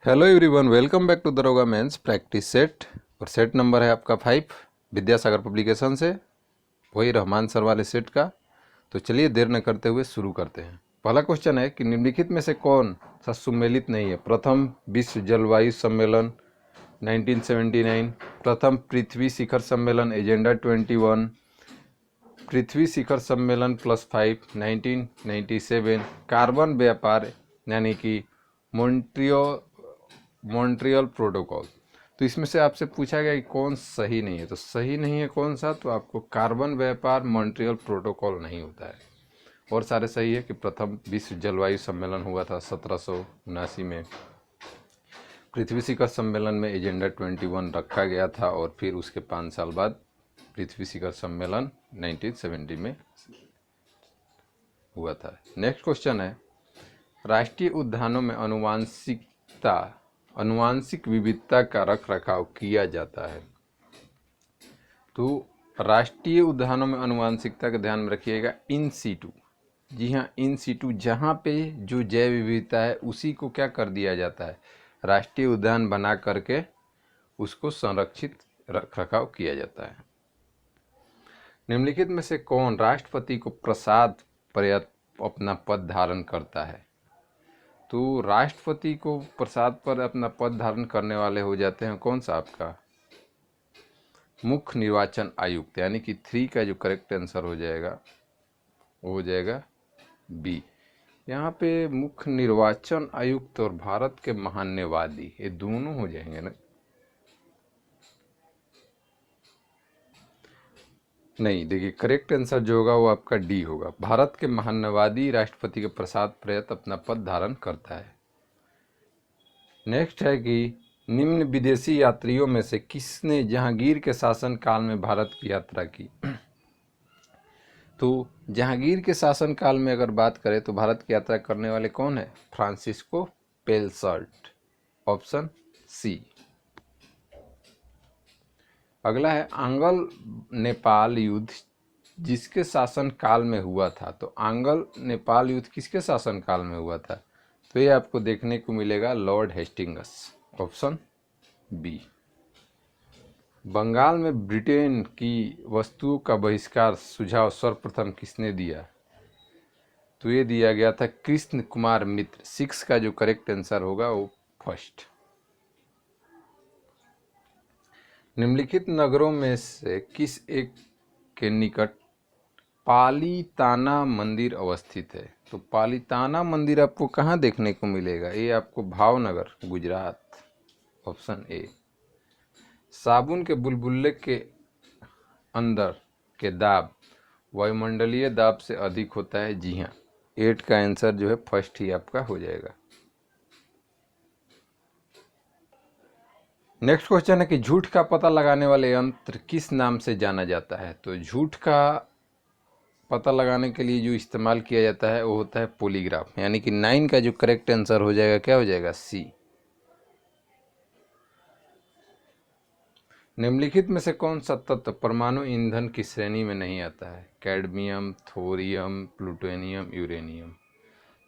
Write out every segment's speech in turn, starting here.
Hello everyone, welcome back to Daroga mains practice set. और set number है आपका 5 Vidyasagar publication से, वही रहमान सर वाले सेट का। तो चलिए देर न करते हुए शुरू करते हैं। पहला क्वेश्चन है कि निम्नलिखित में से कौन सा सुमेलित नहीं है। प्रथम विश्व जलवायु सम्मेलन 1979, प्रथम पृथ्वी शिखर सम्मेलन एजेंडा 21, पृथ्वी शिखर सम्मेलन +5 1997, कार्बन व्यापार यानी कि मॉन्ट्रियल प्रोटोकॉल। तो इसमें से आपसे पूछा गया कि कौन सही नहीं है, तो सही नहीं है कौन सा, तो आपको कार्बन व्यापार मॉन्ट्रियल प्रोटोकॉल नहीं होता है। और सारे सही है कि प्रथम विश्व जलवायु सम्मेलन हुआ था 1779 में, पृथ्वी शिखर सम्मेलन में एजेंडा 21 रखा गया था और फिर उसके 5 साल बाद पृथ्वी शिखर सम्मेलन 1970 में हुआ था। नेक्स्ट क्वेश्चन है, राष्ट्रीय उद्यानों में अनुवांशिक विविधता का रख रखाव किया जाता है। तो राष्ट्रीय उद्यानों में अनुवांशिकता का ध्यान में रखिएगा इन सीटू। जी हाँ, इन सीटू, जहाँ पे जो जैव विविधता है उसी को क्या कर दिया जाता है, राष्ट्रीय उद्यान बना करके उसको संरक्षित रख रखाव किया जाता है। निम्नलिखित में से कौन राष्ट्रपति को प्रसाद पर अपना पद धारण करता है। तो राष्ट्रपति को प्रसाद पर अपना पद धारण करने वाले हो जाते हैं कौन सा, आपका मुख्य निर्वाचन आयुक्त, यानी कि 3 का जो करेक्ट आंसर हो जाएगा वो हो जाएगा बी। यहाँ पे मुख्य निर्वाचन आयुक्त और भारत के महान्यवादी, ये दोनों हो जाएंगे ना। नहीं, देखिए करेक्ट आंसर जो होगा वो आपका डी होगा। भारत के महान्यवादी राष्ट्रपति के प्रसाद प्रयत अपना पद धारण करता है। नेक्स्ट है कि निम्न विदेशी यात्रियों में से किसने जहांगीर के शासन काल में भारत की यात्रा की। तो जहांगीर के शासनकाल में अगर बात करें तो भारत की यात्रा करने वाले कौन है, फ्रांसिस्को पेलसर्ट, ऑप्शन सी। अगला है आंगल नेपाल युद्ध जिसके शासन काल में हुआ था। तो आंगल नेपाल युद्ध किसके शासन काल में हुआ था, तो ये आपको देखने को मिलेगा Lord Hastings, option B. Bengal में ब्रिटेन की वस्तुओं का बहिष्कार सुझाव सर्वप्रथम किसने दिया, तो ये दिया गया था कृष्ण कुमार मित्र। 6 का जो करेक्ट आंसर होगा वो फर्स्ट। निम्नलिखित नगरों में से किस एक के निकट पालीताना मंदिर अवस्थित है। तो पालीताना मंदिर आपको कहाँ देखने को मिलेगा, ये आपको भावनगर, गुजरात, ऑप्शन ए। साबुन के बुलबुले के अंदर के दाब वायुमंडलीय दाब से अधिक होता है। जी हाँ, 8 का आंसर जो है फर्स्ट ही आपका हो जाएगा। नेक्स्ट क्वेश्चन है कि झूठ का पता लगाने वाले यंत्र किस नाम से जाना जाता है। तो झूठ का पता लगाने के लिए जो इस्तेमाल किया जाता है वो होता है पॉलीग्राफ, यानी कि 9 का जो करेक्ट आंसर हो जाएगा क्या हो जाएगा, सी। निम्नलिखित में से कौन सा तत्व परमाणु ईंधन की श्रेणी में नहीं आता है, कैडमियम, थोरियम, प्लूटोनियम, यूरेनियम।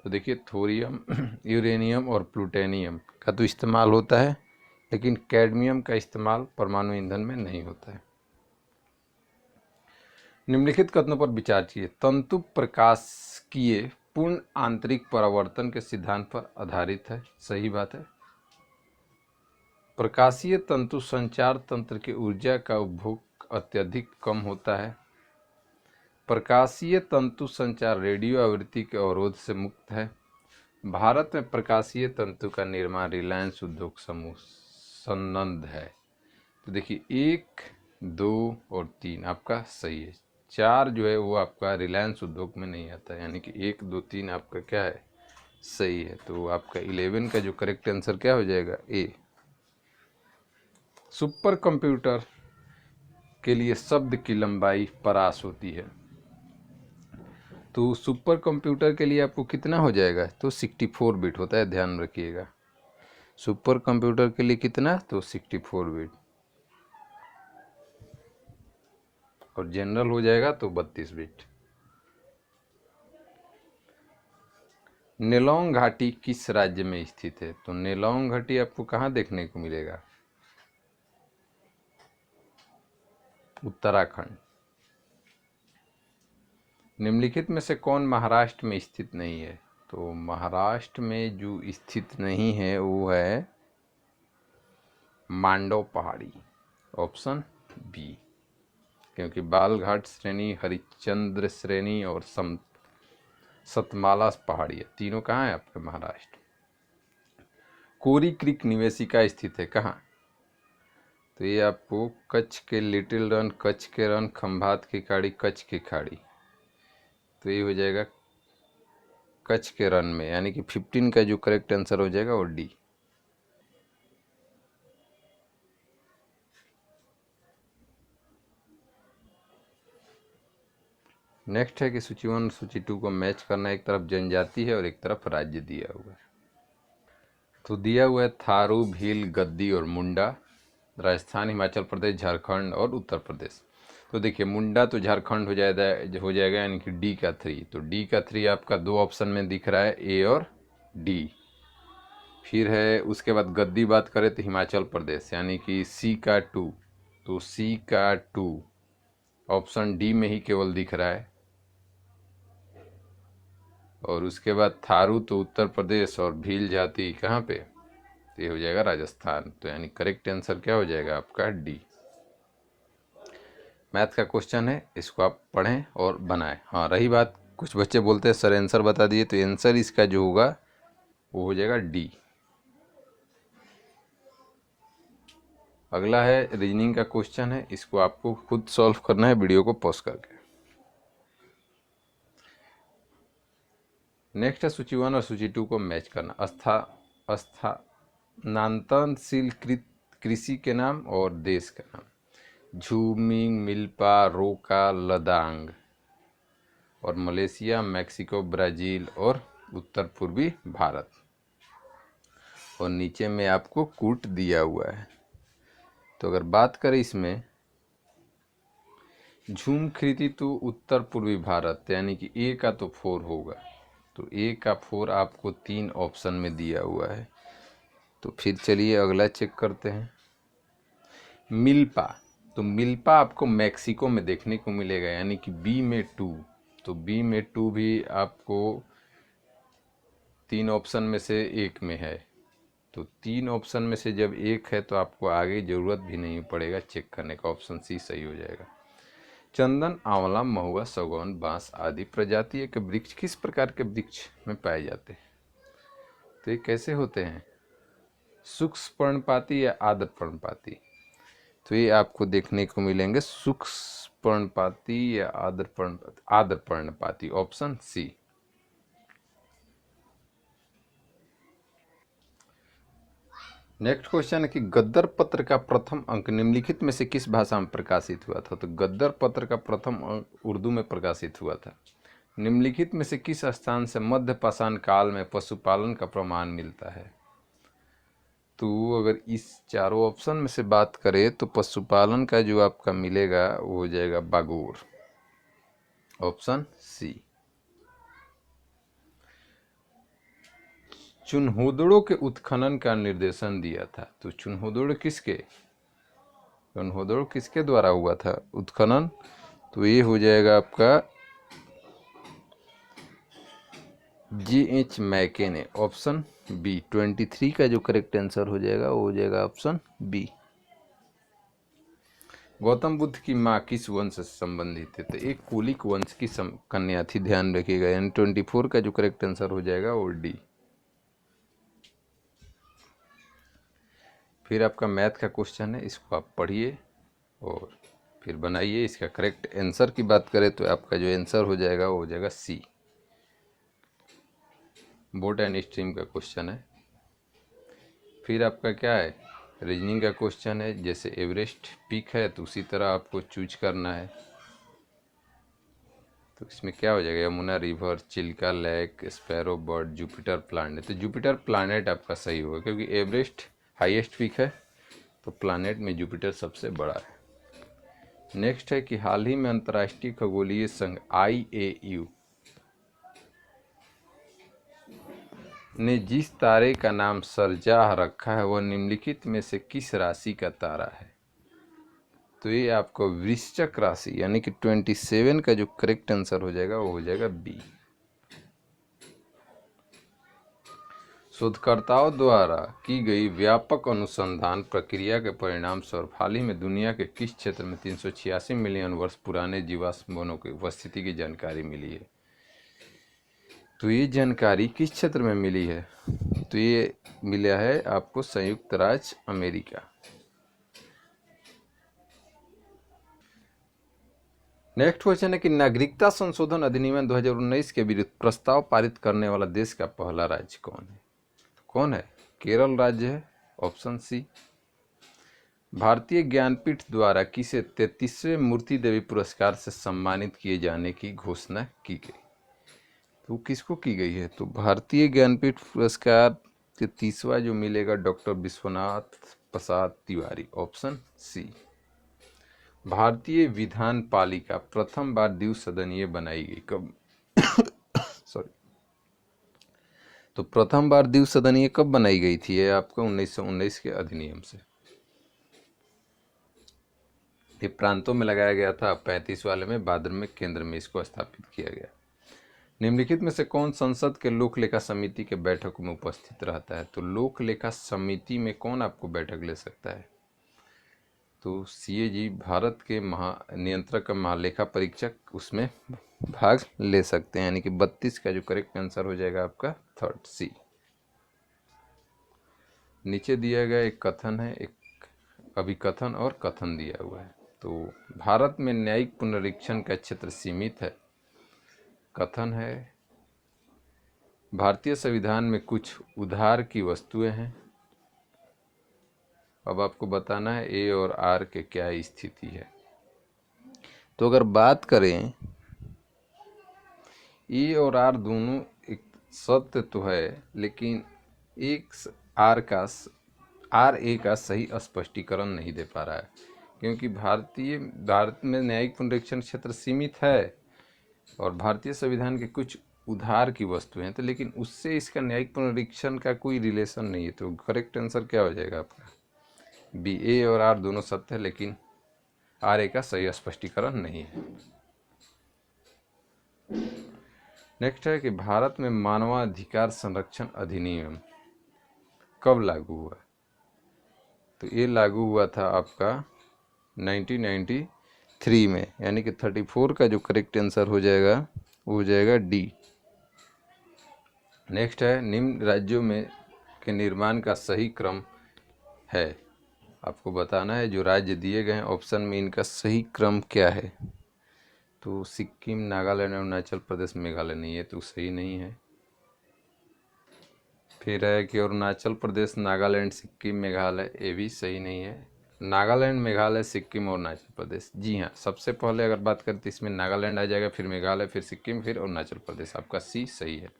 तो देखिए थोरियम यूरेनियम और प्लूटोनियम का तो इस्तेमाल होता है, लेकिन कैडमियम का इस्तेमाल परमाणु ईंधन में नहीं होता है। निम्नलिखित कथनों पर विचार कीजिए। तंतु प्रकाशिकीय पूर्ण आंतरिक परावर्तन के सिद्धांत पर आधारित है, सही बात है। प्रकाशीय तंतु संचार तंत्र की ऊर्जा का उपभोग अत्यधिक कम होता है। प्रकाशीय तंतु संचार रेडियो आवृत्ति के अवरोध से मुक्त है। भारत में प्रकाशीय तंतु का निर्माण रिलायंस उद्योग समूह संबंध है। तो देखिए 1, 2 और 3 आपका सही है। 4 जो है वो आपका रिलायंस उद्योग में नहीं आता, यानी कि 1, 2, 3 आपका क्या है, सही है। तो आपका 11 का जो करेक्ट आंसर क्या हो जाएगा, ए। सुपर कंप्यूटर के लिए शब्द की लंबाई परास होती है। तो सुपर कंप्यूटर के लिए आपको कितना हो जाएगा, तो 64 बिट होता है, ध्यान रखिएगा। सुपर कंप्यूटर के लिए कितना, तो 64 बिट। और जनरल हो जाएगा तो 32 बिट। नेलोंग घाटी किस राज्य में स्थित है? तो नेलोंग घाटी आपको कहाँ देखने को मिलेगा? उत्तराखंड। निम्नलिखित में से कौन महाराष्ट्र में स्थित नहीं है? तो महाराष्ट्र में जो स्थित नहीं है वो है मांडव पहाड़ी, ऑप्शन बी। क्योंकि बालघाट श्रेणी, हरिश्चंद्र श्रेणी और सतमाला पहाड़ी है, तीनों कहाँ है आपके? महाराष्ट्र। कोरी क्रीक निवेशिका स्थित है कहाँ? तो ये आपको कच्छ के लिटिल रन, कच्छ के रन, खंभात की खाड़ी, कच्छ की खाड़ी, तो ये हो जाएगा कच्छ के रन में, यानी कि 15 का जो करेक्ट आंसर हो जाएगा वो डी। नेक्स्ट है कि सूची 1 और सूची 2 को मैच करना, एक तरफ जनजाति है और एक तरफ राज्य दिया हुआ है। तो दिया हुआ है थारू, भील, गद्दी और मुंडा, राजस्थान, हिमाचल प्रदेश, झारखंड और उत्तर प्रदेश। तो देखिए मुंडा तो झारखंड हो जाएगा यानी कि डी का 3। तो डी का 3 आपका दो ऑप्शन में दिख रहा है, ए और डी। फिर है उसके बाद गद्दी बात करें तो हिमाचल प्रदेश यानी कि सी का 2। तो सी का 2 ऑप्शन डी में ही केवल दिख रहा है। और उसके बाद थारू तो उत्तर प्रदेश और भील जाति कहाँ पे? तो ये हो जाएगा राजस्थान। तो यानी करेक्ट आंसर क्या हो जाएगा आपका? डी। मैथ का क्वेश्चन है, इसको आप पढ़ें और बनाएं। हाँ रही बात, कुछ बच्चे बोलते हैं सर आंसर बता दिए, तो आंसर इसका जो होगा वो हो जाएगा डी। अगला है रीजनिंग का क्वेश्चन है, इसको आपको खुद सॉल्व करना है वीडियो को पॉज करके। नेक्स्ट है सूची 1 और सूची 2 को मैच करना। स्थानांतरशील कृषि के नाम और देश का नाम। झूमिंग, मिल्पा, रोका, लदांग। और मलेशिया, मैक्सिको, ब्राज़ील और उत्तर पूर्वी भारत। और नीचे में आपको कूट दिया हुआ है। तो अगर बात करें इसमें झूम खेती तो उत्तर पूर्वी भारत, यानी कि ए का तो 4 होगा। तो ए का 4 आपको 3 ऑप्शन में दिया हुआ है। तो फिर चलिए अगला चेक करते हैं। मिल्पा, तो मिल्पा आपको मैक्सिको में देखने को मिलेगा, यानी कि बी में 2। तो बी में 2 भी आपको 3 ऑप्शन में से एक में है। तो 3 ऑप्शन में से जब एक है तो आपको आगे ज़रूरत भी नहीं पड़ेगा चेक करने का, ऑप्शन सी सही हो जाएगा। चंदन, आंवला, महुआ, सागौन, बांस आदि प्रजातीय के वृक्ष किस प्रकार के वृक्ष में पाए जाते हैं? तो ये कैसे होते हैं? सूक्ष्म पर्णपाती या आर्द्र पर्णपाती? तो ये आपको देखने को मिलेंगे सूक्ष्म पर्णपाती या आर्द्र पर्णपाती, ऑप्शन सी। नेक्स्ट क्वेश्चन है कि गद्दर पत्र का प्रथम अंक निम्नलिखित में से किस भाषा में प्रकाशित हुआ था? तो गद्दर पत्र का प्रथम अंक उर्दू में प्रकाशित हुआ था। निम्नलिखित में से किस स्थान से मध्य पाषाण काल में पशुपालन का प्रमाण मिलता है? तो अगर इस चारों ऑप्शन में से बात करें तो पशुपालन का जो आपका मिलेगा वो हो जाएगा बागोर, ऑप्शन सी। चुनहोदड़ों के उत्खनन का निर्देशन दिया था। तो चुनहोदड़ किसके द्वारा हुआ था उत्खनन? तो ये हो जाएगा आपका J.H. मैके ने, ऑप्शन बी। 23 का जो करेक्ट आंसर हो जाएगा वो हो जाएगा ऑप्शन बी। गौतम बुद्ध की माँ किस वंश से संबंधित है? तो एक कुलिक वंश की कन्या थी, ध्यान रखिएगा। यानी 24 का जो करेक्ट आंसर हो जाएगा वो डी। फिर आपका मैथ का क्वेश्चन है, इसको आप पढ़िए और फिर बनाइए। इसका करेक्ट आंसर की बात करें तो आपका जो आंसर हो जाएगा वो हो जाएगा सी। बोट एंड स्ट्रीम का क्वेश्चन है। फिर आपका क्या है? रीजनिंग का क्वेश्चन है। जैसे एवरेस्ट पीक है तो उसी तरह आपको चूज करना है। तो इसमें क्या हो जाएगा? Yamuna river, Chilka lake, sparrow bird, Jupiter planet. तो जुपिटर प्लानट आपका सही होगा, क्योंकि एवरेस्ट हाईएस्ट पीक है तो प्लानट में जुपिटर सबसे बड़ा है। नेक्स्ट है कि हाल ही में अंतर्राष्ट्रीय खगोलीय संघ IAU ने जिस तारे का नाम सरजाह रखा है वह निम्नलिखित में से किस राशि का तारा है? तो ये आपको वृश्चिक राशि यानी कि 27 का जो करेक्ट आंसर हो जाएगा वो हो जाएगा बी। शोधकर्ताओं द्वारा की गई व्यापक अनुसंधान प्रक्रिया के परिणाम स्वरूप हाल ही में दुनिया के किस क्षेत्र में 386 मिलियन वर्ष पुराने जीवाश्म वनों की उपस्थिति की जानकारी मिली है? तो ये जानकारी किस क्षेत्र में मिली है? तो ये मिला है आपको संयुक्त राज्य अमेरिका। नेक्स्ट क्वेश्चन है कि नागरिकता संशोधन अधिनियम 2019 के विरुद्ध प्रस्ताव पारित करने वाला देश का पहला राज्य कौन है? कौन है? केरल राज्य है, ऑप्शन सी। भारतीय ज्ञानपीठ द्वारा किसे 33वें मूर्ति देवी पुरस्कार से सम्मानित किए जाने की घोषणा की गई? तो किसको की गई है? तो भारतीय ज्ञानपीठ पुरस्कार 33वां जो मिलेगा doctor Vishwanath Prasad Tiwari, option C. भारतीय विधान पालिका प्रथम बार द्विसदनीय बनाई गई कब? सॉरी। तो प्रथम बार द्विसदनीय कब बनाई गई थी? ये आपको 1919 के अधिनियम से। ये प्रांतों में लगाया गया था, 35 वाले में भाद्र में केंद्र में इसको स्थापित किया गया। निम्नलिखित में से कौन संसद के लोक लेखा समिति के बैठक में उपस्थित रहता है? तो लोक लेखा समिति में कौन आपको बैठक ले सकता है? तो सीएजी भारत के नियंत्रक महालेखा परीक्षक उसमें भाग ले सकते हैं, यानी कि 32 का जो करेक्ट आंसर हो जाएगा आपका थर्ड सी। नीचे दिया गया एक कथन है, एक अभिकथन और कथन दिया हुआ है। तो भारत में न्यायिक पुनरीक्षण का क्षेत्र सीमित है। कथन है भारतीय संविधान में कुछ उधार की वस्तुएं हैं। अब आपको बताना है ए और आर के क्या स्थिति है। तो अगर बात करें ए और आर दोनों एक सत्य तो है, लेकिन एक आर ए का सही स्पष्टीकरण नहीं दे पा रहा है, क्योंकि भारत में न्यायिक पुनरीक्षण क्षेत्र सीमित है और भारतीय संविधान के कुछ उधार की वस्तुएं हैं, तो लेकिन उससे इसका न्यायिक पुनरीक्षण का कोई रिलेशन नहीं है। तो करेक्ट आंसर क्या हो जाएगा आपका? बी। ए और आर दोनों सत्य है, लेकिन आर ए का सही स्पष्टीकरण नहीं है। नेक्स्ट है कि भारत में मानवाधिकार संरक्षण अधिनियम कब लागू हुआ? तो ये लागू हुआ था आपका 1993 में, यानी कि 34 का जो करेक्ट आंसर हो जाएगा वो हो जाएगा डी। नेक्स्ट है निम्न राज्यों में के निर्माण का सही क्रम है। आपको बताना है जो राज्य दिए गए हैं ऑप्शन में इनका सही क्रम क्या है। तो सिक्किम, नागालैंड, अरुणाचल प्रदेश, मेघालय नहीं है, तो सही नहीं है। फिर है कि अरुणाचल प्रदेश, नागालैंड, सिक्किम, मेघालय, ये भी सही नहीं है। नागालैंड, मेघालय, सिक्किम और अरुणाचल प्रदेश, जी हाँ, सबसे पहले अगर बात करते तो इसमें नागालैंड आ जाएगा, फिर मेघालय, फिर सिक्किम, फिर अरुणाचल प्रदेश। आपका सी सही है।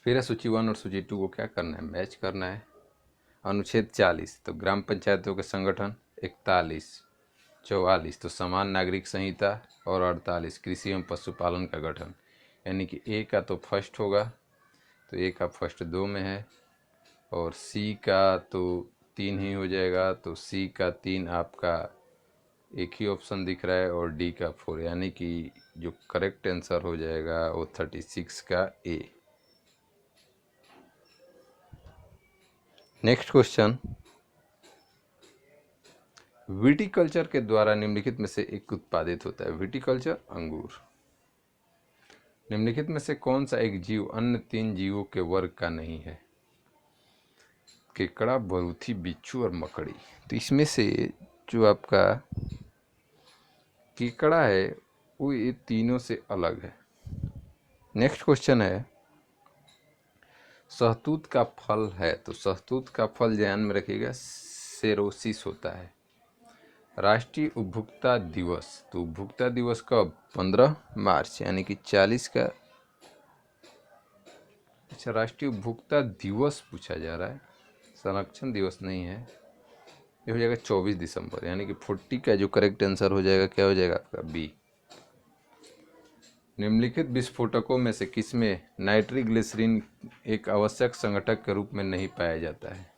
फिर है सूची 1 और सूची 2 को क्या करना है? मैच करना है। अनुच्छेद 40 तो ग्राम पंचायतों के संगठन, 41, 44 तो समान नागरिक संहिता और 48 कृषि एवं पशुपालन का गठन, यानी कि ए का तो फर्स्ट होगा, तो ए का फर्स्ट 2 में है, और सी का तो 3 ही हो जाएगा, तो सी का 3 आपका एक ही ऑप्शन दिख रहा है, और डी का 4, यानी कि जो करेक्ट आंसर हो जाएगा वो 36 का ए। नेक्स्ट क्वेश्चन, विटिकल्चर के द्वारा निम्नलिखित में से एक उत्पादित होता है। विटिकल्चर, अंगूर। निम्नलिखित में से कौन सा एक जीव अन्य 3 जीवों के वर्ग का नहीं है? केकड़ा, बरूथी, बिच्छू और मकड़ी। तो इसमें से जो आपका केकड़ा है वो ये तीनों से अलग है। नेक्स्ट क्वेश्चन है शहतूत का फल है, तो शहतूत का फल ध्यान में रखिएगा सेरोसिस होता है। राष्ट्रीय उपभोक्ता दिवस, तो उपभोक्ता दिवस कब? 15 मार्च, यानी कि 40 का। अच्छा, राष्ट्रीय उपभोक्ता दिवस पूछा जा रहा है, संरक्षण दिवस नहीं है। ये हो जाएगा 24 दिसंबर, यानी कि 40 का जो करेक्ट आंसर हो जाएगा क्या हो जाएगा आपका? बी। निम्नलिखित विस्फोटकों में से किसमें नाइट्रोग्लिसरीन एक आवश्यक संघटक के रूप में नहीं पाया जाता है?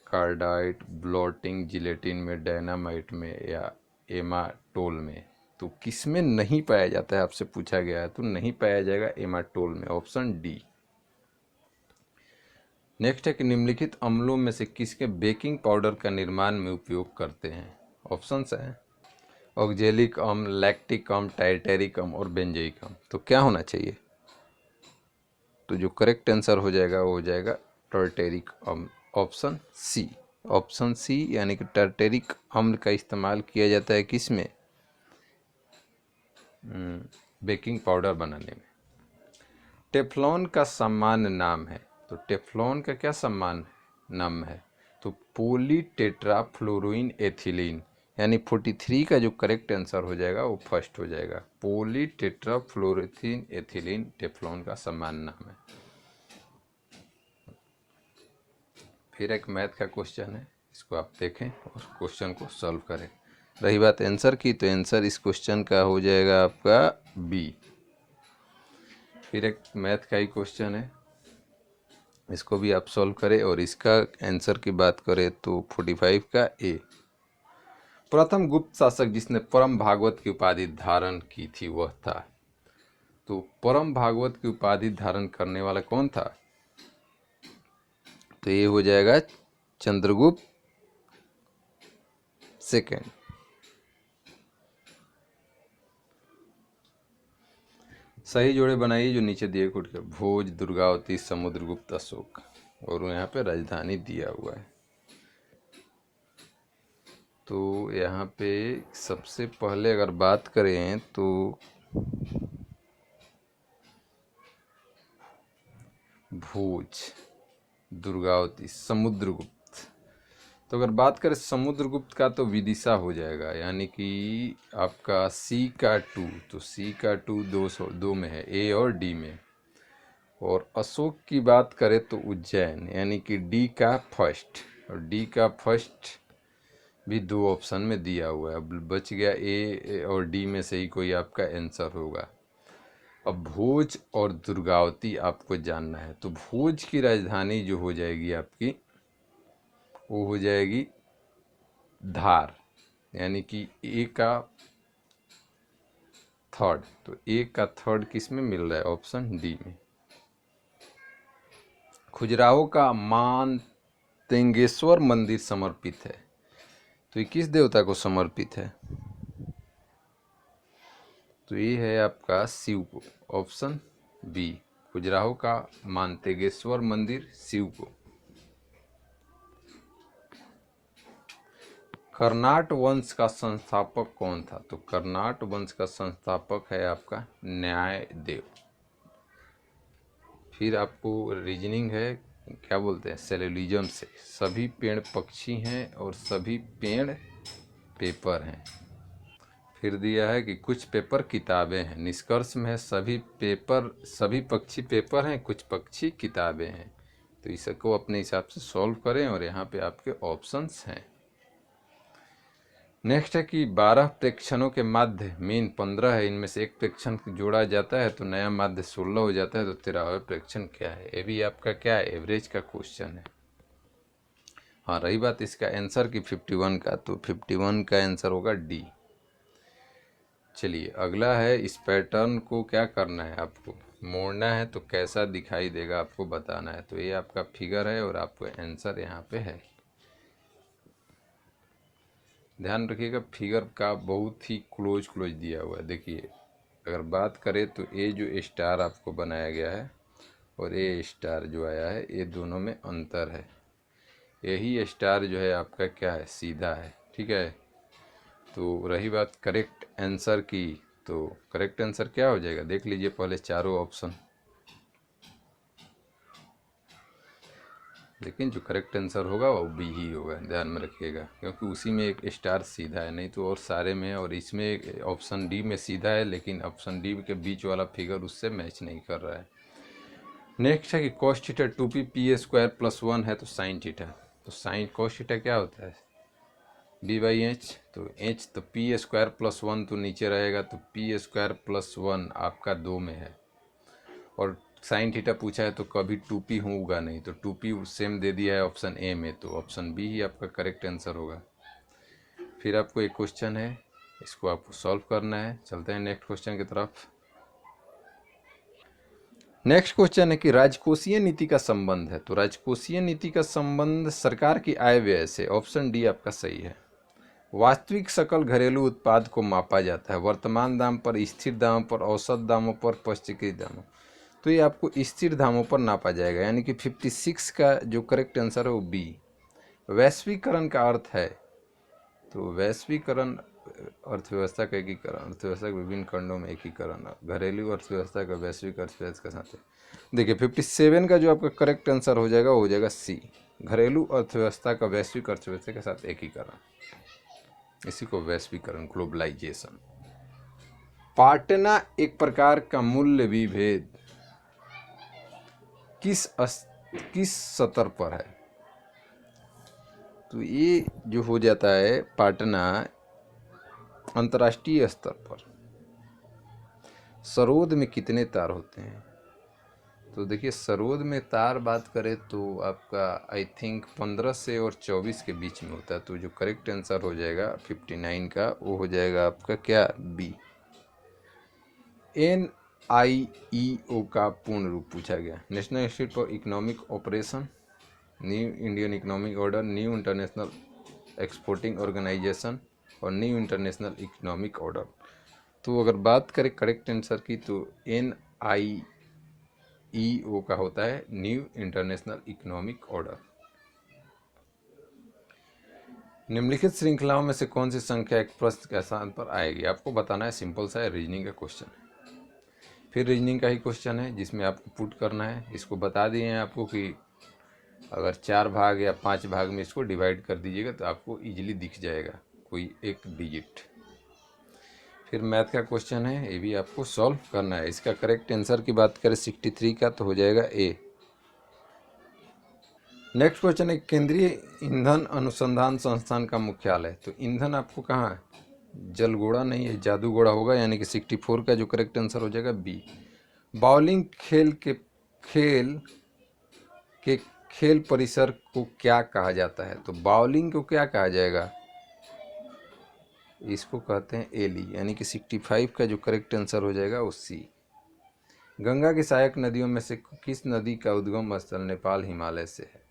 कार्डाइड, ब्लोटिंग, जिलेटिन में, डायनामाइट में या एमाटोल में? तो किसमें नहीं पाया जाता है आपसे पूछा गया है, तो नहीं पाया जाएगा एमाटोल में, ऑप्शन डी। नेक्स्ट है कि निम्नलिखित अम्लों में से किसके बेकिंग पाउडर का निर्माण में उपयोग करते हैं? ऑप्शंस हैं ऑक्जेलिक अम्ल, लैक्टिक अम्ल, टाइटेरिक अम्ल और बेंजोइक अम्ल। तो क्या होना चाहिए? तो जो करेक्ट आंसर हो जाएगा वो हो जाएगा टार्टेरिक अम्ल, ऑप्शन सी। ऑप्शन सी यानी कि टार्टेरिक अम्ल का इस्तेमाल किया जाता है किसमें? बेकिंग पाउडर बनाने में। टेफ्लॉन का सामान्य नाम है, तो टेफ्लॉन का क्या सामान्य नाम है? तो पॉलीटेट्राफ्लोरोइन एथिलीन, यानी 43 का जो करेक्ट आंसर हो जाएगा वो फर्स्ट हो जाएगा। पॉलीटेट्राफ्लोरोथीन एथिलीन टेफ्लॉन का सामान्य नाम है। फिर एक मैथ का क्वेश्चन है, इसको आप देखें और क्वेश्चन को सॉल्व करें। रही बात आंसर की, तो आंसर इस क्वेश्चन का हो जाएगा आपका बी। फिर एक मैथ का ही क्वेश्चन है, इसको भी आप सॉल्व करें और इसका आंसर की बात करें तो 45 का ए। प्रथम गुप्त शासक जिसने परम भागवत की उपाधि धारण की थी वह था? तो परम भागवत की उपाधि धारण करने वाला कौन था? तो ये हो जाएगा चंद्रगुप्त सेकेंड। सही जोड़े बनाइए जो नीचे दिए खुद के, भोज, दुर्गावती, समुद्रगुप्त, अशोक, और यहाँ पे राजधानी दिया हुआ है। तो यहाँ पे सबसे पहले अगर बात करें तो भोज, दुर्गावती, समुद्रगुप्त। तो अगर बात करें समुद्रगुप्त का तो विदिशा हो जाएगा, यानी कि आपका सी का 2, तो सी का 2 202 में है, ए और डी में। और अशोक की बात करें तो उज्जैन, यानी कि डी का फर्स्ट, और डी का फर्स्ट भी 2 ऑप्शन में दिया हुआ है। अब बच गया ए और डी में से ही कोई आपका आंसर होगा। अब भोज और दुर्गावती आपको जानना है, तो भोज की राजधानी जो हो जाएगी आपकी वो हो जाएगी धार, यानी कि ए का थर्ड, तो ए का थर्ड किस में मिल रहा है? ऑप्शन डी में। खजुराहो का मानतेंगेश्वर मंदिर समर्पित है, तो ये किस देवता को समर्पित है? तो ये है आपका शिव को, ऑप्शन बी। खजुराहो का मानतेगेश्वर मंदिर शिव को। कर्नाट वंश का संस्थापक कौन था? तो कर्नाट वंश का संस्थापक है आपका न्यायदेव। फिर आपको रीजनिंग है, क्या बोलते हैं, सेलुलिज्म से। सभी पेड़ पक्षी हैं और सभी पेड़ पेपर हैं। फिर दिया है कि कुछ पेपर किताबें हैं। निष्कर्ष में है सभी पक्षी पेपर हैं, कुछ पक्षी किताबें हैं। तो इसको अपने हिसाब से सॉल्व करें और यहाँ पे आपके ऑप्शंस हैं। नेक्स्ट है कि 12 प्रेक्षणों के माध्य मीन 15 है, इनमें से एक प्रेक्षण जोड़ा जाता है तो नया माध्य 16 हो जाता है, तो 13वां प्रेक्षण क्या है? ये भी आपका क्या है, एवरेज का क्वेश्चन है। हाँ, रही बात इसका आंसर की 51 का, तो 51 का आंसर होगा डी। चलिए अगला है, इस पैटर्न को क्या करना है, आपको मोड़ना है, तो कैसा दिखाई देगा आपको बताना है। तो ये आपका फिगर है और आपको आंसर यहाँ पे है। ध्यान रखिएगा फिगर का बहुत ही क्लोज दिया हुआ है। देखिए अगर बात करें तो ये जो स्टार आपको बनाया गया है और ये स्टार जो आया है, ये दोनों में अंतर है। यही स्टार जो है आपका क्या है, सीधा है, ठीक है। तो रही बात करेक्ट आंसर की, तो करेक्ट आंसर क्या हो जाएगा देख लीजिए पहले चारों ऑप्शन, लेकिन जो करेक्ट आंसर होगा वो बी ही होगा, ध्यान में रखिएगा, क्योंकि उसी में एक स्टार सीधा है, नहीं तो और सारे में, और इसमें ऑप्शन डी में सीधा है लेकिन ऑप्शन डी के बीच वाला फिगर उससे मैच नहीं कर रहा है। नेक्स्ट है कि कॉस थीटा 2p p² + 1 है तो साइन थीटा, तो साइन कॉस थीटा क्या होता है? b/h, तो h तो p स्क्वायर प्लस 1 तो नीचे रहेगा, तो p स्क्वायर प्लस 1 आपका 2 में है। और साइन थीटा पूछा है तो कभी 2p होगा नहीं, तो 2p सेम दे दिया है ऑप्शन ए में, तो ऑप्शन बी ही आपका करेक्ट आंसर होगा। फिर आपको एक क्वेश्चन है, इसको आपको सॉल्व करना है। चलते हैं नेक्स्ट क्वेश्चन की तरफ। नेक्स्ट क्वेश्चन है कि राजकोषीय नीति का संबंध है, तो राजकोषीय नीति का संबंध सरकार की आय व्यय से। ऑप्शन डी आपका सही है। वास्तविक सकल घरेलू उत्पाद को मापा जाता है वर्तमान दाम पर, स्थिर दामों पर, औसत दामों पर, पश्चिमी दामों। तो ये आपको स्थिर दामों पर नापा जाएगा, यानी कि 56 का जो करेक्ट आंसर है वो बी। वैश्वीकरण का अर्थ है, तो वैश्वीकरण अर्थव्यवस्था का एकीकरण, अर्थव्यवस्था के विभिन्न खंडों में एकीकरण, घरेलू अर्थव्यवस्था का वैश्विक अर्थव्यवस्था के साथ। देखिए 57 का जो आपका करेक्ट आंसर हो जाएगा वो हो जाएगा सी, घरेलू अर्थव्यवस्था का वैश्विक अर्थव्यवस्था के साथ एकीकरण, इसी को वैश्वीकरण, ग्लोबलाइजेशन। पाटना एक प्रकार का मूल्य विभेद किस स्तर पर है, तो ये जो हो जाता है पाटना अंतर्राष्ट्रीय स्तर पर। सरोद में कितने तार होते हैं, तो देखिए सरोद में तार बात करें तो आपका आई थिंक 15 से और 24 के बीच में होता है, तो जो करेक्ट आंसर हो जाएगा 59 का वो हो जाएगा आपका क्या, बी। NIEO का पूर्ण रूप पूछा गया, national institute for economic operation, new Indian economic order, new international exporting organisation और न्यू इंटरनेशनल इकोनॉमिक ऑर्डर। तो अगर बात करें करेक्ट आंसर की तो NIEO का होता है न्यू इंटरनेशनल इकोनॉमिक ऑर्डर। निम्नलिखित श्रृंखलाओं में से कौन सी संख्या एक प्रश्न के स्थान पर आएगी, आपको बताना है। सिंपल सा है, रीजनिंग का क्वेश्चन है। फिर रीजनिंग का ही क्वेश्चन है जिसमें आपको पुट करना है। इसको बता दिए हैं आपको कि अगर 4 भाग या 5 भाग में इसको डिवाइड कर दीजिएगा तो आपको इजीली दिख जाएगा कोई एक डिजिट। फिर मैथ का क्वेश्चन है, ये भी आपको सॉल्व करना है। इसका करेक्ट आंसर की बात करें 63 का तो हो जाएगा ए। नेक्स्ट क्वेश्चन है, केंद्रीय ईंधन अनुसंधान संस्थान का मुख्यालय, तो ईंधन आपको कहाँ है, जलगोड़ा नहीं है, जादूगोड़ा होगा, यानी कि 64 का जो करेक्ट आंसर हो जाएगा बी। बाउलिंग खेल परिसर को क्या कहा जाता है, तो बाउलिंग को क्या कहा जाएगा, इसको कहते हैं एली, यानी कि 65 का जो करेक्ट आंसर हो जाएगा वो सी। गंगा की सहायक नदियों में से किस नदी का उद्गम स्थल नेपाल हिमालय से है,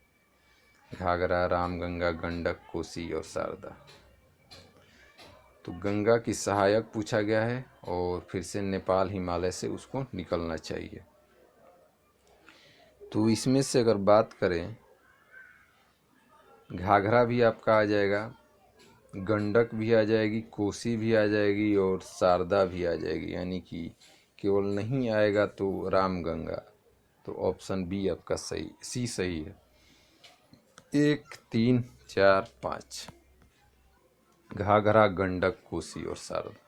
घाघरा, रामगंगा, गंडक, कोसी और शारदा। तो गंगा की सहायक पूछा गया है और फिर से नेपाल हिमालय से उसको निकलना चाहिए। तो इसमें से अगर बात करें घाघरा भी आपका आ जाएगा, गंडक भी आ जाएगी, कोसी भी आ जाएगी और शारदा भी आ जाएगी, यानी कि केवल नहीं आएगा तो रामगंगा। तो ऑप्शन बी आपका सही, सी सही है। 1 3 4 5 घाघरा, गंडक, कोसी और शारदा।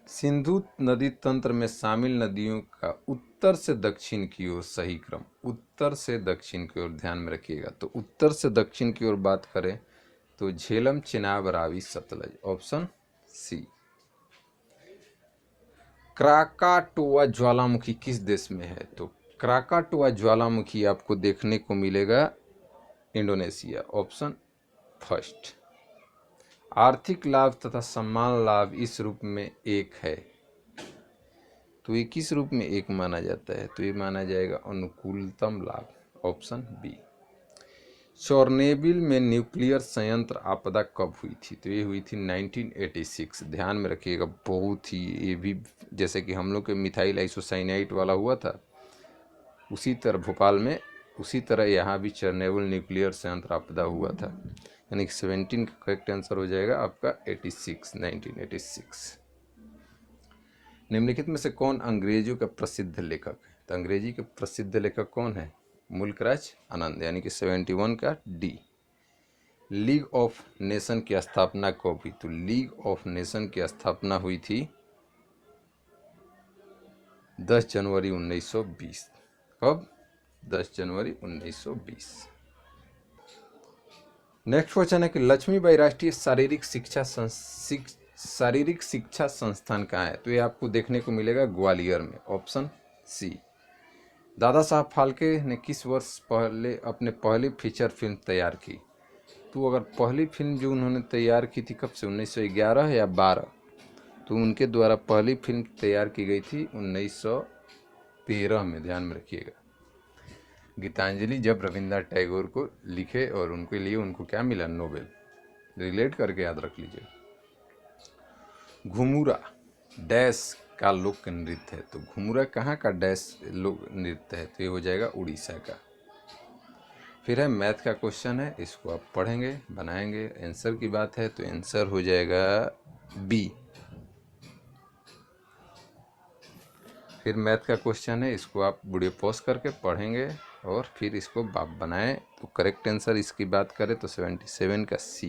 सिंधु नदी तंत्र में शामिल नदियों का उत्तर से दक्षिण की ओर सही क्रम, उत्तर से दक्षिण की ओर ध्यान में रखिएगा। तो उत्तर से दक्षिण की ओर बात करें तो Jhelum, Chenab, Ravi, Sutlej, option C. Krakatoa ज्वालामुखी किस देश में है, तो क्राकाटोआ ज्वालामुखी आपको देखने को मिलेगा इंडोनेशिया, ऑप्शन फर्स्ट। आर्थिक लाभ तथा सम्मान लाभ इस रूप में एक है, तो ये किस रूप में एक माना जाता है, तो ये माना जाएगा अनुकूलतम लाभ, ऑप्शन बी। चोर्नोबिल में न्यूक्लियर संयंत्र आपदा कब हुई थी, तो ये हुई थी 1986। ध्यान में रखिएगा, बहुत ही ये भी जैसे कि हम लोग के मिथाइल आइसोसाइनाइट वाला हुआ था उसी तरह भोपाल में, उसी तरह यहाँ भी चोर्नोबिल न्यूक्लियर संयंत्र आपदा हुआ था, यानी कि 17 का करेक्ट आंसर हो जाएगा आपका 86, 1986। निम्नलिखित में से कौन अंग्रेजों का प्रसिद्ध लेखक है, तो अंग्रेजी के प्रसिद्ध लेखक कौन है, मुल्कराज आनंद, यानी कि 71 का डी। लीग ऑफ नेशन की स्थापना कब हुई, तो लीग ऑफ नेशन की स्थापना हुई थी 10 जनवरी 1920। कब, 10 जनवरी 1920। नेक्स्ट क्वेश्चन है कि लक्ष्मीबाई राष्ट्रीय शारीरिक शिक्षा संस्थान कहाँ है? तो ये आपको देखने को मिलेगा ग्वालियर में, ऑप्शन सी। दादा साहब फाल्के ने किस वर्ष पहले अपने पहली फीचर फिल्म तैयार की? तो अगर पहली फिल्म जो उन्होंने तैयार की थी कब से, 1911 या 12? तो उनके द्वारा पहली फिल्म तैयार की गई थी 1913 में, ध्यान में रखिएगा। गीतांजलि जब रविंद्रनाथ टैगोर को लिखे और उनके लिए उनको क्या मिला, नोबेल। रिलेट करके याद रख लीजिए। घुमुरा डैश का लोक नृत्य है, तो घुमुरा कहाँ का डैश लोक नृत्य है? तो ये हो जाएगा उड़ीसा का। फिर है मैथ का क्वेश्चन है, इसको आप पढ़ेंगे, बनाएंगे। आंसर की बात है तो आंसर हो जाएगा बी। फिर मैथ का क्वेश्चन है, इसको आप वीडियो पॉज करके पढ़ेंगे और फिर इसको आप बनाएं। तो करेक्ट आंसर इसकी बात करें तो 77 का सी।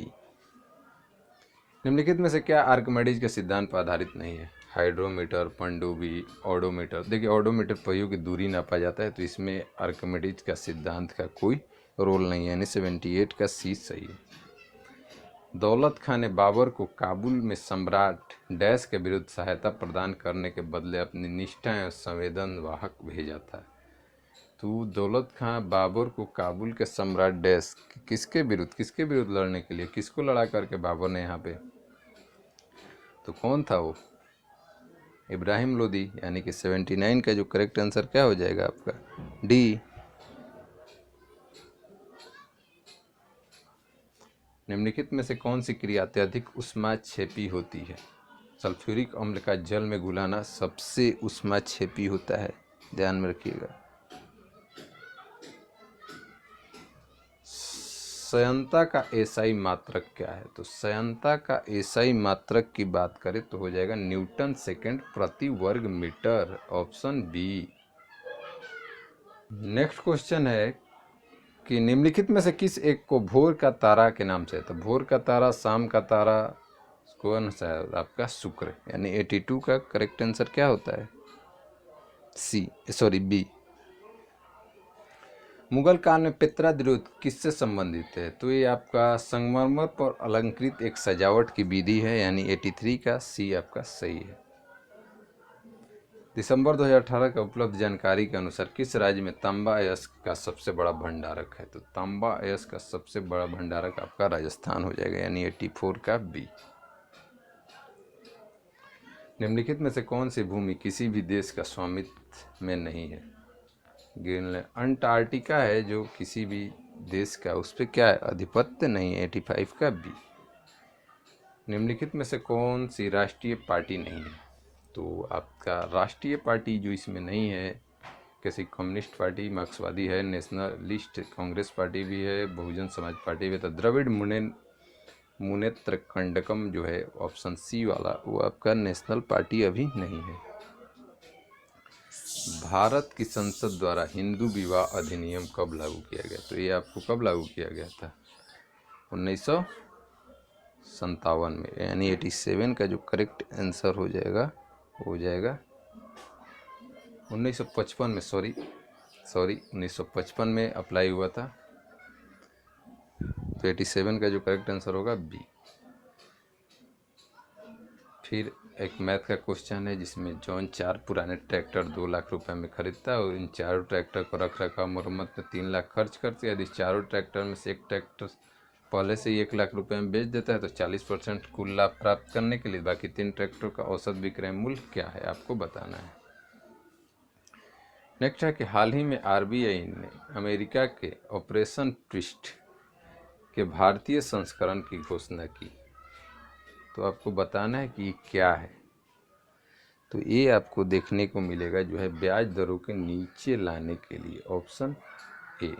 निम्नलिखित में से क्या आर्किमिडीज के सिद्धांत पर आधारित नहीं है? हाइड्रोमीटर, पनडुब्बी, ऑडोमीटर। देखिए ऑडोमीटर पहियों की दूरी नापा जाता है, तो इसमें आर्किमिडीज का सिद्धांत का कोई रोल नहीं है, यानी 78 का सी सही है। दौलत खां ने बाबर को काबुल में सम्राट डैश के विरुद्ध सहायता प्रदान करने के बदले अपनी निष्ठा एवं संवेदन वाहक भेजा था। तो दौलत खां बाबर को काबुल के सम्राट डैश किसके विरुद्ध लड़ने के लिए, किसको लड़ा करके बाबर ने यहाँ पे? तो कौन था वो? इब्राहिम लोदी, यानी कि 79 का जो करेक्ट आंसर क्या हो जाएगा आपका, डी। निम्नलिखित में से कौन सी क्रिया अत्यधिक ऊष्माक्षेपी होती है? सल्फ्यूरिक अम्ल का जल में घुलाना सबसे ऊष्माक्षेपी होता है, ध्यान में रखिएगा। संयंता का एसआई मात्रक क्या है? तो संयंता का एसआई मात्रक की बात करें तो हो जाएगा न्यूटन सेकंड प्रति वर्ग metre, option B. Next question है कि निम्नलिखित में से किस एक को भोर का तारा के नाम से? तो भोर का तारा, शाम का तारा, कौन सा है आपका? शुक्र, यानी 82 का करेक्ट आंसर क्या होता है, बी। मुगल काल में पेत्रा दुर्ग किससे संबंधित है? तो ये आपका संगमरमर पर अलंकृत एक सजावट की विधि है, यानी 83 का सी आपका सही है। दिसंबर 2018 का उपलब्ध जानकारी के अनुसार किस राज्य में तांबा अयस्क का सबसे बड़ा भंडारक है? तो तांबा अयस्क का सबसे बड़ा भंडारक आपका राजस्थान हो जाएगा, यानी 84 का बी। निम्नलिखित में से कौन सी भूमि किसी भी देश का स्वामित्व में नहीं है? ग्रीनलैंड, अंटार्कटिका है जो किसी भी देश का, उस पर क्या है, आधिपत्य नहीं है, 85 का बी। निम्नलिखित में से कौन सी राष्ट्रीय पार्टी नहीं है? तो आपका राष्ट्रीय पार्टी जो इसमें नहीं है, किसी कम्युनिस्ट पार्टी, मार्क्सवादी है, नेशनलिस्ट कांग्रेस पार्टी भी है, बहुजन समाज पार्टी भी है। तो द्रविड़ मुनेत्र कंडकम जो है ऑप्शन सी वाला, वो आपका नेशनल पार्टी अभी नहीं है। भारत की संसद द्वारा हिंदू विवाह अधिनियम कब लागू किया गया? तो ये आपको कब लागू किया गया था? 1957 में, यानी 87 का जो करेक्ट आंसर हो जाएगा 1955 में, सॉरी 1955 में अप्लाई हुआ था। तो 87 का जो करेक्ट आंसर होगा बी। फिर एक मैथ का क्वेश्चन है जिसमें जॉन 4 पुराने ट्रैक्टर 2 लाख रुपए में खरीदता है और इन चारों ट्रैक्टर को रख रखाव मरम्मत में 3 लाख खर्च करती है। यदि चारों ट्रैक्टर में से एक ट्रैक्टर पहले से ही 1 लाख रुपए में बेच देता है तो 40% कुल लाभ प्राप्त करने के लिए बाकी 3 ट्रैक्टर का औसत विक्रय मूल्य क्या है, आपको बताना है। नेक्स्ट है कि हाल ही में आरबीआई ने अमेरिका के ऑपरेशन ट्विस्ट के भारतीय संस्करण की घोषणा की, तो आपको बताना है कि क्या है। तो ये आपको देखने को मिलेगा जो है ब्याज दरों के नीचे लाने के लिए, ऑप्शन ए।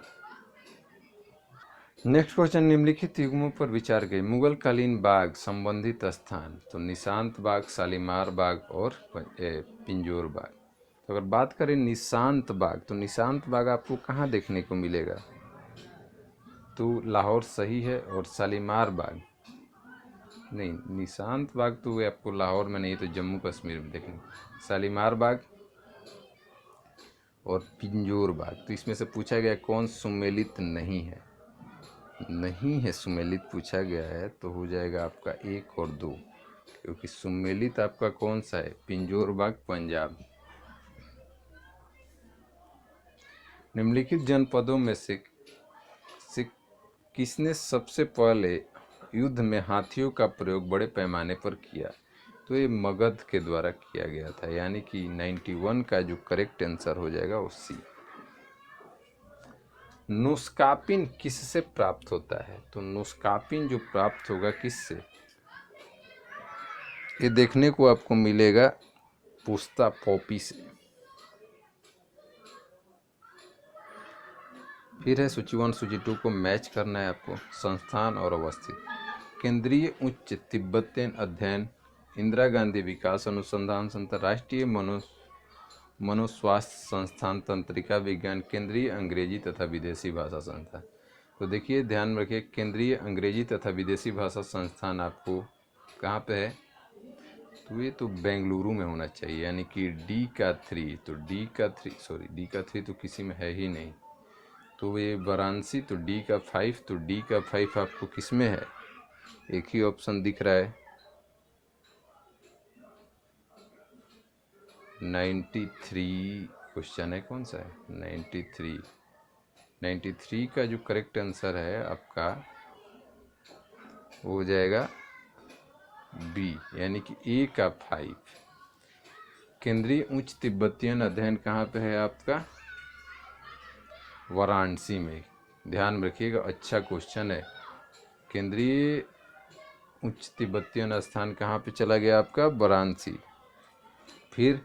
नेक्स्ट क्वेश्चन, निम्नलिखित युग्मों पर विचार करें। मुगल कालीन बाग संबंधित स्थान? तो निशांत बाग, शालीमार बाग और पिंजौर बाग। तो अगर बात करें निशांत बाग, तो निशांत बाग आपको कहाँ देखने को मिलेगा? तो लाहौर सही है, और शालीमार बाग नहीं, निशांत बाग तो आपको लाहौर में नहीं तो जम्मू कश्मीर में देखने। शालीमार बाग और पिंजौर बाग, तो इसमें से पूछा गया कौन सुमेलित नहीं है? नहीं है, सुमेलित पूछा गया है तो हो जाएगा आपका 1 और 2, क्योंकि सुमेलित आपका कौन सा है, पिंजौर बाग पंजाब। निम्नलिखित जनपदों में से किसने सबसे पहले युद्ध में हाथियों का प्रयोग बड़े पैमाने पर किया? तो ये मगध के द्वारा किया गया था, यानी कि 91 का जो करेक्ट आंसर हो जाएगा वो सी। नुस्कापिन किससे प्राप्त होता है? तो नुस्कापिन जो प्राप्त होगा किससे, ये देखने को आपको मिलेगा पुस्ता पॉपी से। फिर है सूची 1 सूची 2 को मैच करना है आपको। संस्थान और अवस्थित, केंद्रीय उच्च तिब्बतियन अध्ययन, इंदिरा गांधी विकास अनुसंधान संस्थान, राष्ट्रीय मनोस्वास्थ्य संस्थान, तंत्रिका विज्ञान, केंद्रीय अंग्रेजी तथा विदेशी भाषा संस्थान। तो देखिए ध्यान में रखिए, केंद्रीय अंग्रेजी तथा विदेशी भाषा संस्थान आपको कहाँ पे है, तो ये तो बेंगलुरु में होना चाहिए, यानी कि डी का 3, तो डी का 3 तो किसी में है ही नहीं, तो ये वाराणसी, तो डी का 5, तो डी का 5 आपको किस में है, एक ही ऑप्शन दिख रहा है 93 क्वेश्चन है, कौन सा है 93 का जो करेक्ट आंसर है आपका वो हो जाएगा बी, यानी कि ए का 5। केंद्रीय उच्च तिब्बतियन अध्ययन कहाँ पे है आपका, वाराणसी में। ध्यान में रखिएगा, अच्छा क्वेश्चन है। केंद्रीय उच्च तिब्बतियन स्थान कहाँ पे चला गया आपका, वाराणसी। फिर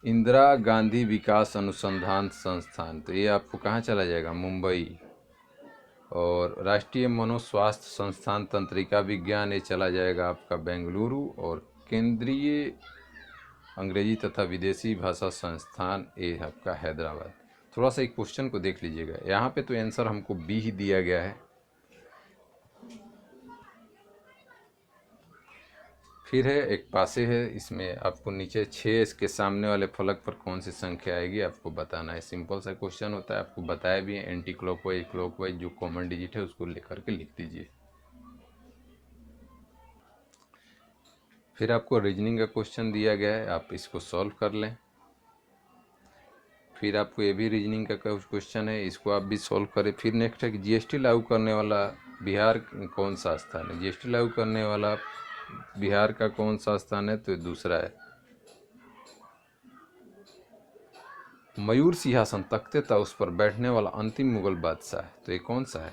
इंदिरा गांधी विकास अनुसंधान संस्थान, तो ये आपको कहाँ चला जाएगा, मुंबई। और राष्ट्रीय मनोस्वास्थ्य संस्थान तंत्रिका विज्ञान, ये चला जाएगा आपका बेंगलुरु। और केंद्रीय अंग्रेजी तथा विदेशी भाषा संस्थान ये आपका हैदराबाद। थोड़ा सा एक क्वेश्चन को देख लीजिएगा, यहाँ पे तो आंसर हमको बी ही दिया गया है। फिर है एक पासे है, इसमें आपको नीचे 6 इसके सामने वाले फलक पर कौन सी संख्या आएगी आपको बताना है। सिंपल सा क्वेश्चन होता है, आपको बताया भी है, एंटी क्लॉकवाइज क्लॉकवाइज जो कॉमन डिजिट है उसको लेकर के लिख दीजिए। फिर आपको रीजनिंग का क्वेश्चन दिया गया है, आप इसको सॉल्व कर लें। फिर आपको ये भी रीजनिंग का क्वेश्चन है, इसको आप भी सॉल्व करें। फिर नेक्स्ट है कि जीएसटी लागू करने वाला बिहार कौन सा स्थान है, जीएसटी लागू करने वाला बिहार का कौन सा स्थान है, तो दूसरा है मयूर सिंहासन तख्ते था उस पर बैठने वाला अंतिम मुगल बादशाह, तो ये कौन सा है,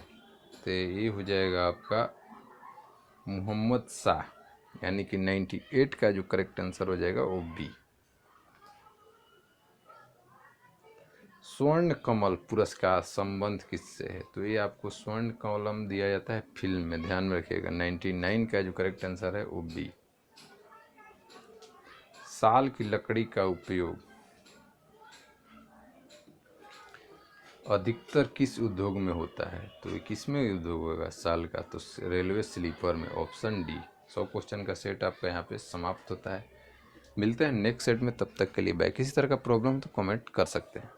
तो ये हो जाएगा आपका मोहम्मद शाह, यानी कि 98 का जो करेक्ट आंसर हो जाएगा वो बी। स्वर्ण कमल पुरस्कार संबंध किससे है, तो ये आपको स्वर्ण कमलम दिया जाता है फिल्म में, ध्यान में रखिएगा। 99 का जो करेक्ट आंसर है वो बी। साल की लकड़ी का उपयोग अधिकतर किस उद्योग में होता है, तो ये किस में उद्योग होगा साल का, तो रेलवे स्लीपर में, ऑप्शन डी। 100 क्वेश्चन का सेट आपका यहाँ पे समाप्त होता है। मिलते हैं नेक्स्ट सेट में, तब तक के लिए बाय। किसी तरह का प्रॉब्लम तो कमेंट कर सकते हैं।